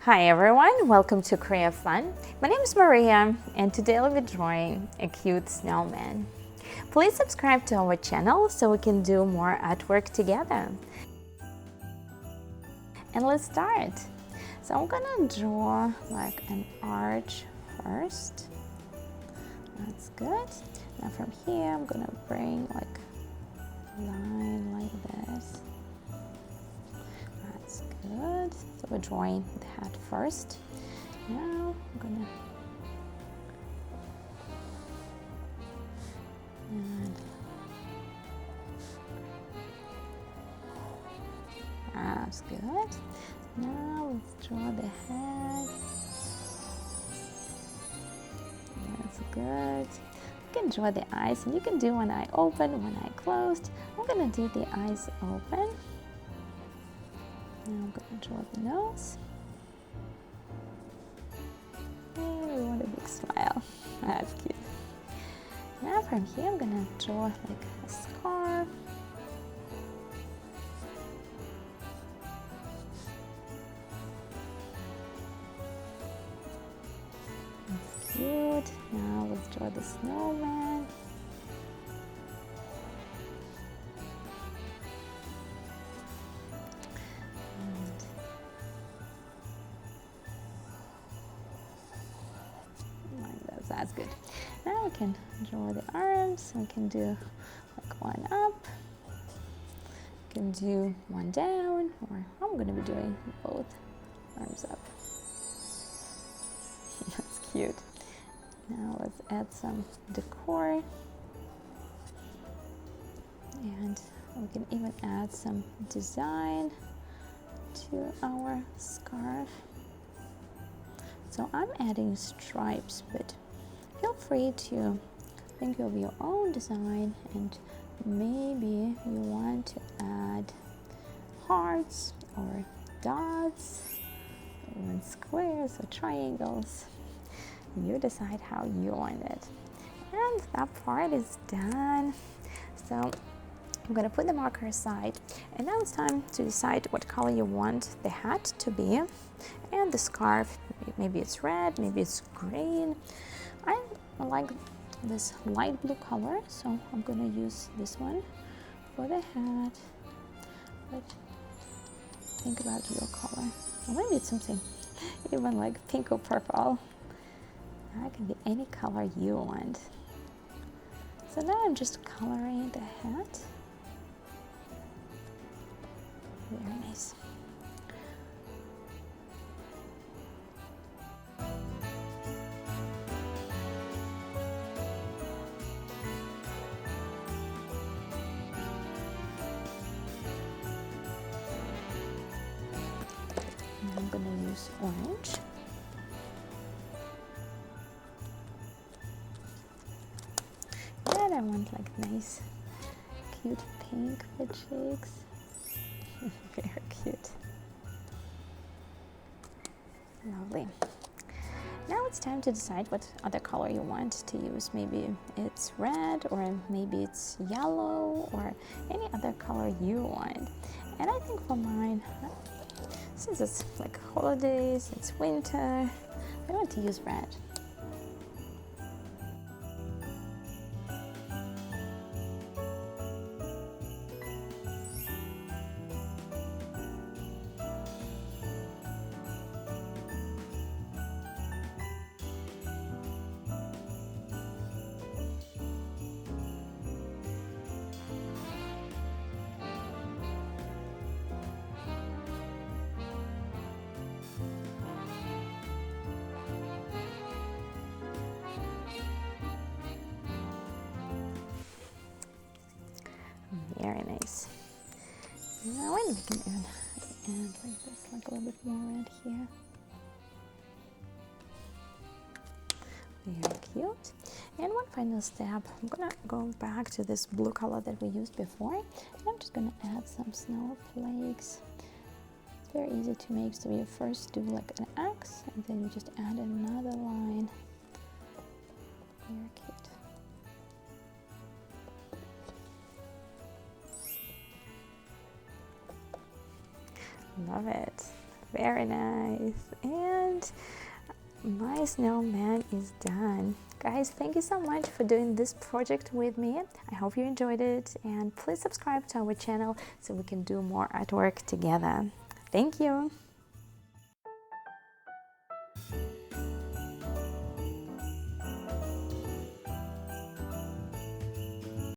Hi everyone, welcome to Creofun. My name is Maria and today I'll be drawing a cute snowman. Please subscribe to our channel so we can do more artwork together. And let's start. So I'm gonna draw like an arch first. That's good. Now from here I'm gonna bring like a line like this. That's good. So we're drawing the head first. Now I'm gonna that's good. Now let's draw the head. That's good. You can draw the eyes, and you can do one eye open, one eye closed. I'm gonna do the eyes open. Now I'm gonna draw the nose. And we want a big smile. That's cute. Now from here I'm gonna draw like a scarf. That's cute. Now let's draw the snowman. That's good. Now we can draw the arms. We can do like one up. We can do one down, or I'm going to be doing both arms up. That's cute. Now let's add some decor. And we can even add some design to our scarf. So I'm adding stripes, but feel free to think of your own design, and maybe you want to add hearts or dots, even squares or triangles. You decide how you want it. And that part is done. So I'm gonna put the marker aside, and now it's time to decide what color you want the hat to be, and the scarf. Maybe it's red, maybe it's green. I like this light blue color, so I'm gonna use this one for the hat. But think about your color. Or maybe it's something even like pink or purple. That can be any color you want. So now I'm just coloring the hat. Very nice. I'm going to use orange. And I want like nice, cute pink for cheeks. Very cute. Lovely. Now it's time to decide what other color you want to use. Maybe it's red, or maybe it's yellow, or any other color you want. And I think for mine, since it's like holidays, it's winter, I want to use red. Very nice. Now we can add like this, like a little bit more red here. Very cute. And one final step, I'm gonna go back to this blue color that we used before, and I'm just gonna add some snowflakes. It's very easy to make, so you first do like an X, and then you just add another line. Very cute. Love it. Very nice. And my snowman is done. Guys, thank you so much for doing this project with me. I hope you enjoyed it, and please subscribe to our channel so we can do more artwork together. Thank you.